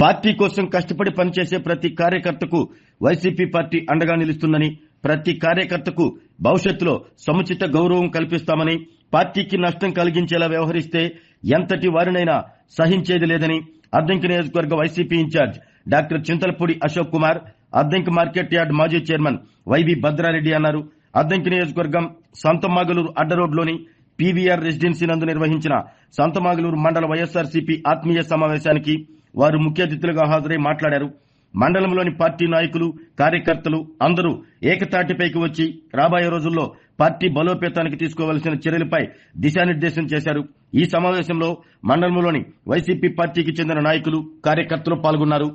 Party కోసం కష్టపడి పనిచేసే ప్రతి కార్యకర్తకు వైసీపీ పార్టీ అండగా నిలుస్తుందని, ప్రతి కార్యకర్తకు భవిష్యత్తులో సముచిత గౌరవం కల్పిస్తామని, పార్టీకి నష్టం కలిగించేలా వ్యవహరిస్తే ఎంతటి వారినైనా సహించేది లేదని అద్దంకి నియోజకవర్గ YCP incharge doctor Chintalapudi Ashok Kumar, Addanki market yard మాజీ చైర్మన్ వైవి భద్రారెడ్డి అన్నారు. అద్దంకి నియోజకవర్గం సంతమాగలూరు అడ్డరోడ్లోని పీవీఆర్ రెసిడెన్సీ నందు నిర్వహించిన సంతమాగలూరు మండల వైఎస్ఆర్సీపీ ఆత్మీయ సమావేశానికి వారు ముఖ్య అతిథులుగా హాజరై మాట్లాడారు. మండలంలోని పార్టీ నాయకులు, కార్యకర్తలు అందరూ ఏకతాటిపైకి వచ్చి రాబోయే రోజుల్లో పార్టీ బలోపేతానికి తీసుకోవాల్సిన చర్యలపై దిశానిర్దేశం చేశారు. ఈ సమావేశంలో మండలంలోని వైసీపీ పార్టీకి చెందిన నాయకులు, కార్యకర్తలు పాల్గొన్నారు.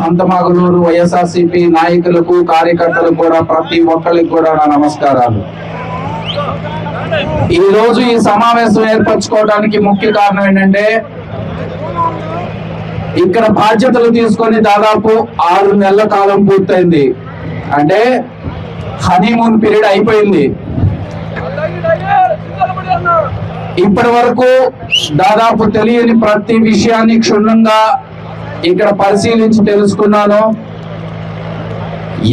సంతమాగలూరు వైఎస్ఆర్సీపీ నాయకులకు, కార్యకర్తలకు కూడా ప్రతి ఒక్కరికి కూడా నా నమస్కారాలు. ఈ రోజు ఈ సమావేశం ఏర్పరచుకోవడానికి ముఖ్య కారణం ఏంటంటే, ఇక్కడ బాధ్యతలు తీసుకొని దాదాపు 6 నెలల కాలం పూర్తయింది. అంటే హనీమూన్ పీరియడ్ అయిపోయింది. ఇప్పటి వరకు దాదాపు తెలియని ప్రతి విషయాన్ని క్షుణ్ణంగా ఇక్కడ పరిశీలించి తెలుసుకున్నాను.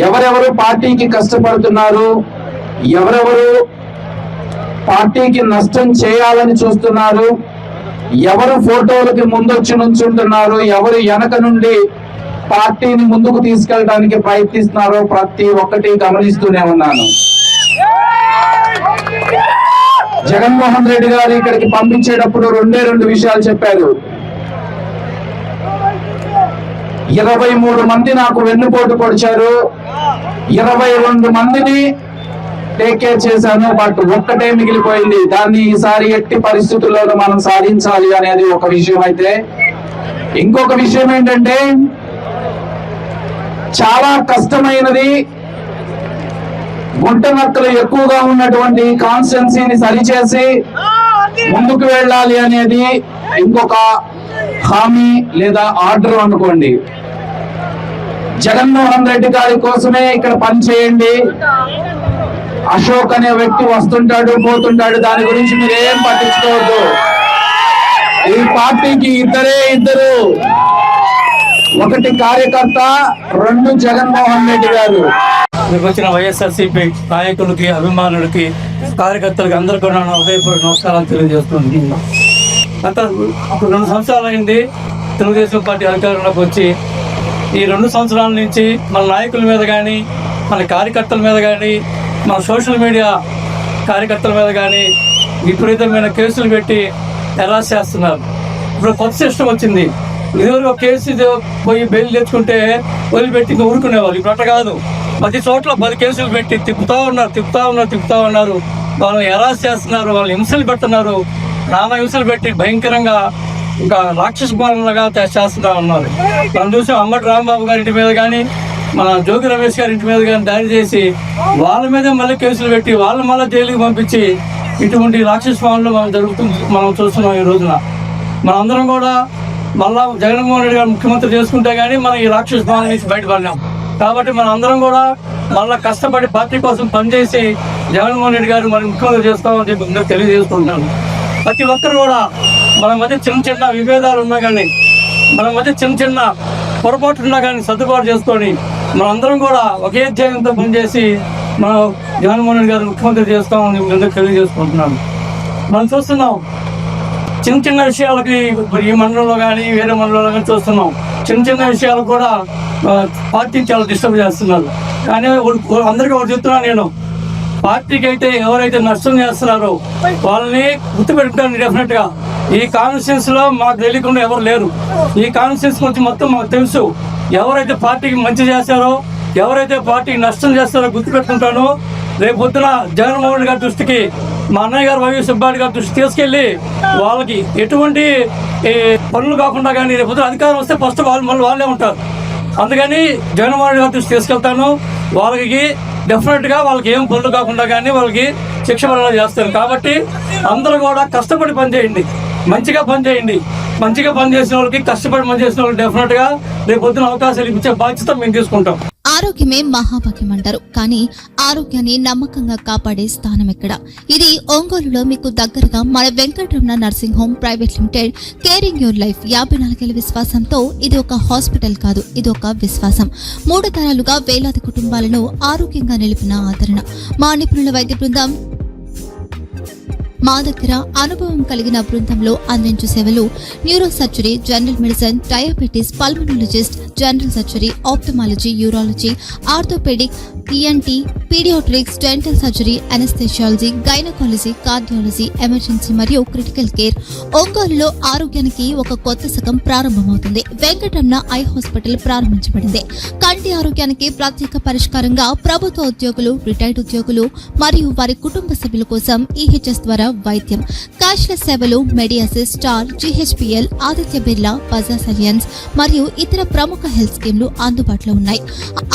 ఎవరెవరు పార్టీకి కష్టపడుతున్నారు, ఎవరెవరు పార్టీకి నష్టం చేయాలని చూస్తున్నారు, ఎవరు ఫోటోలకి ముందొచ్చి నుంచుంటున్నారు, ఎవరు వెనక నుండి పార్టీని ముందుకు తీసుకెళ్ళడానికి ప్రయత్నిస్తున్నారో ప్రతి ఒక్కటి గమనిస్తూనే ఉన్నాను. జగన్మోహన్ రెడ్డి గారు ఇక్కడికి పంపించేటప్పుడు 2 విషయాలు చెప్పారు. 23 మంది నాకు వెన్నుపోటు పొడిచారు, 22 మందిని టేక్ కేర్ చేశాను, బట్ ఒక్కటే మిగిలిపోయింది. దాన్ని ఈసారి ఎట్టి పరిస్థితుల్లోనూ మనం సాధించాలి అనేది ఒక విషయం. అయితే ఇంకొక విషయం ఏంటంటే, చాలా కష్టమైనది గుంటనక్కలు ఎక్కువగా ఉన్నటువంటి కాన్స్టిట్యున్సీని సరిచేసి ముందుకు వెళ్ళాలి అనేది ఇంకొక హామీ లేదా ఆర్డర్ అనుకోండి. జగన్మోహన్ రెడ్డి గారి కోసమే ఇక్కడ పని చేయండి. అశోక్ అనే వ్యక్తి వస్తుంటాడు, పోతుంటాడు, దాని గురించి మీరు ఏం పట్టించుకోవద్దు. ఈ పార్టీకి ఇద్దరు, ఒకటి కార్యకర్త, 2 జగన్మోహన్ రెడ్డి గారు. వచ్చిన వైఎస్ఆర్సీపీ నాయకులకి, అభిమానులకి, కార్యకర్తలకి అందరూ కూడా ఉదయపూర్వక నమస్కారాలు తెలియజేస్తుంది. గత 2 సంవత్సరాలు అయింది తెలుగుదేశం పార్టీ అధికారంలోకి వచ్చి. ఈ 2 సంవత్సరాల నుంచి మన నాయకుల మీద కానీ, మన కార్యకర్తల మీద కానీ, మన సోషల్ మీడియా కార్యకర్తల మీద కానీ విపరీతమైన కేసులు పెట్టి హెరాస్ చేస్తున్నారు. ఇప్పుడు కొత్త సిస్టమ్ వచ్చింది. ఇదివరకు కేసు పోయి బెయిల్ తెచ్చుకుంటే వదిలిపెట్టి ఊరుకునేవాళ్ళు. ఇప్పుడు అట్లా కాదు, 10 చోట్ల 10 కేసులు పెట్టి తిప్పుతా ఉన్నారు. వాళ్ళని హెరాస్ చేస్తున్నారు, వాళ్ళని హింసలు పెడుతున్నారు, నానా హింసలు పెట్టి భయంకరంగా ఇంకా రాక్షస పాలనగా చేస్తూ ఉన్నారు. మనం చూసాం అంబటి రాంబాబు గారి ఇంటి మీద కానీ, మన జోగి రమేష్ గారి ఇంటి మీద కానీ దాడి చేసి వాళ్ళ మీదే మళ్ళీ కేసులు పెట్టి వాళ్ళు మళ్ళీ జైలుకి పంపించి ఇటువంటి రాక్షస పాలనలు మనం చూస్తున్నాం. ఈ రోజున మనందరం కూడా మళ్ళా జగన్మోహన్ రెడ్డి గారు ముఖ్యమంత్రి చేసుకుంటే కానీ మనం ఈ రాక్షస పాలన నుంచి బయటపడినాం. కాబట్టి మన అందరం కూడా మళ్ళీ కష్టపడి పార్టీ కోసం పనిచేసి జగన్మోహన్ రెడ్డి గారు మనం ముఖ్యమంత్రి చేస్తామని చెప్పి తెలియజేసుకుంటున్నాను. ప్రతి ఒక్కరు కూడా మన మధ్య చిన్న విభేదాలు ఉన్నా కానీ, మన మధ్య చిన్న పొరపాటు ఉన్నా కానీ సర్దుబాటు చేసుకొని మనందరం కూడా ఒకే ధ్యేయంతో పనిచేసి మనం జగన్మోహన్ రెడ్డి గారు ముఖ్యమంత్రి చేస్తామని ముందుకు తెలియజేసుకుంటున్నాను. మనం చూస్తున్నాం చిన్న చిన్న విషయాలకి ఈ మండలంలో కానీ వేరే మండలంలో కానీ చూస్తున్నాం. చిన్న చిన్న విషయాలు కూడా పార్టీని చాలా డిస్టర్బ్ చేస్తున్నారు. కానీ అందరికీ ఒకటి చెప్తున్నాను నేను, పార్టీకి అయితే ఎవరైతే నష్టం చేస్తున్నారో వాళ్ళని గుర్తుపెట్టుకుంటాను. డెఫినెట్ గా ఈ కాన్స్టిట్యూన్స్ లో మాకు తెలియకుండా ఎవరు లేరు. ఈ కాన్స్టిట్యూన్స్ గురించి మొత్తం మాకు తెలుసు. ఎవరైతే పార్టీకి మంచి చేస్తారో, ఎవరైతే పార్టీకి నష్టం చేస్తారో గుర్తుపెట్టుకుంటాను. రేపు పొద్దున జగన్మోహన్ రెడ్డి గారి దృష్టికి, మా అన్నయ్య గారు వైవి సుబ్బారెడ్డి గారి దృష్టి తీసుకెళ్లి వాళ్ళకి ఎటువంటి పనులు కాకుండా కానీ రేపు పొద్దున అధికారం వస్తే ఫస్ట్ వాళ్ళే ఉంటారు. అందుకని జగన్మోహన్ రెడ్డి గారి దృష్టి తీసుకెళ్తాను. వాళ్ళకి డెఫినెట్గా వాళ్ళకి ఏం పనులు కాకుండా కానీ వాళ్ళకి శిక్ష పనులు చేస్తారు. కాబట్టి అందరూ కూడా కష్టపడి పనిచేయండి, మంచిగా పనిచేయండి. మంచిగా పనిచేసిన వాళ్ళకి, కష్టపడి పనిచేసిన వాళ్ళకి డెఫినెట్గా రేపు పొద్దున అవకాశాలు ఇచ్చే బాధ్యత మేము తీసుకుంటాం. ఆరోగ్యమే మహాభాగ్యం అంటారు, కానీ ఆరోగ్యాన్ని నమ్మకంగా కాపాడే స్థానం ఎక్కడ? ఇది ఒంగోలులో మీకు దగ్గరగా మన Venkataramana nursing home private limited. Caring your life 54 విశ్వాసంతో ఇది ఒక హాస్పిటల్ కాదు, ఇది ఒక విశ్వాసం. 3 తరాలుగా వేలాది కుటుంబాలను ఆరోగ్యంగా నిలిపిన ఆదరణ. మా నిపుణుల వైద్య బృందం మా దగ్గర అనుభవం కలిగిన బృందంలో అందించే సేవలు neuro surgery, general medicine, diabetes, pulmonologist, general surgery, ophthalmology, urology, orthopaedic, ENT, paediatrics, dental surgery, anaesthesiology, gynaecology, cardiology, emergency మరియు క్రిటికల్ కేర్. ఒంగోలులో ఆరోగ్యానికి ఒక కొత్త శకం ప్రారంభమవుతుంది. వెంకటరమణ ఐ హాస్పిటల్ ప్రారంభించబడింది. కంటి ఆరోగ్యానికి ప్రత్యేక పరిష్కారంగా ప్రభుత్వ ఉద్యోగులు, రిటైర్డ్ ఉద్యోగులు మరియు వారి కుటుంబ సభ్యుల కోసం EHS ద్వారా వైద్యం, క్యాష్లెస్ సేవలు, Medi Assist, Star, GHPL, Aditya Birla, Bajaj Allianz మరియు ఇతర ప్రముఖ హెల్త్ స్కీమ్లు అందుబాటులో ఉన్నాయి.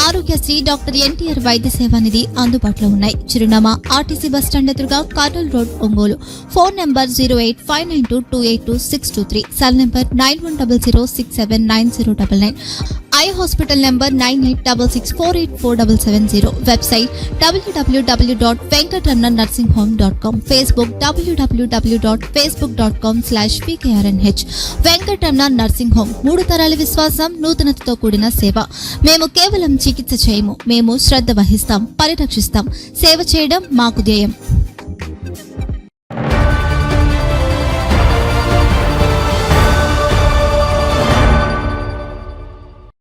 ఆరోగ్యశ్రీ, డాక్టర్ NTR వైద్య సేవా నిధి అందుబాటులో ఉన్నాయి. చిరునామా RTC బస్టాండ్ ఎదురుగా, Kurnool road, Ongole. Phone number 08592282623, cell number 9100679099. Eye hospital number 9866484770. Website www.venkatramanarsinghome.com. Facebook www.facebook.com/VKRNH. Venkataramana nursing home, 3 తరాల విశ్వాసం, నూతనతతో కూడిన సేవ. మేము కేవలం చికిత్స చేయము, మేము శ్రద్ధ వహిస్తాం, పరిరక్షిస్తాం. సేవ చేయడం మాకు ధ్యేయం.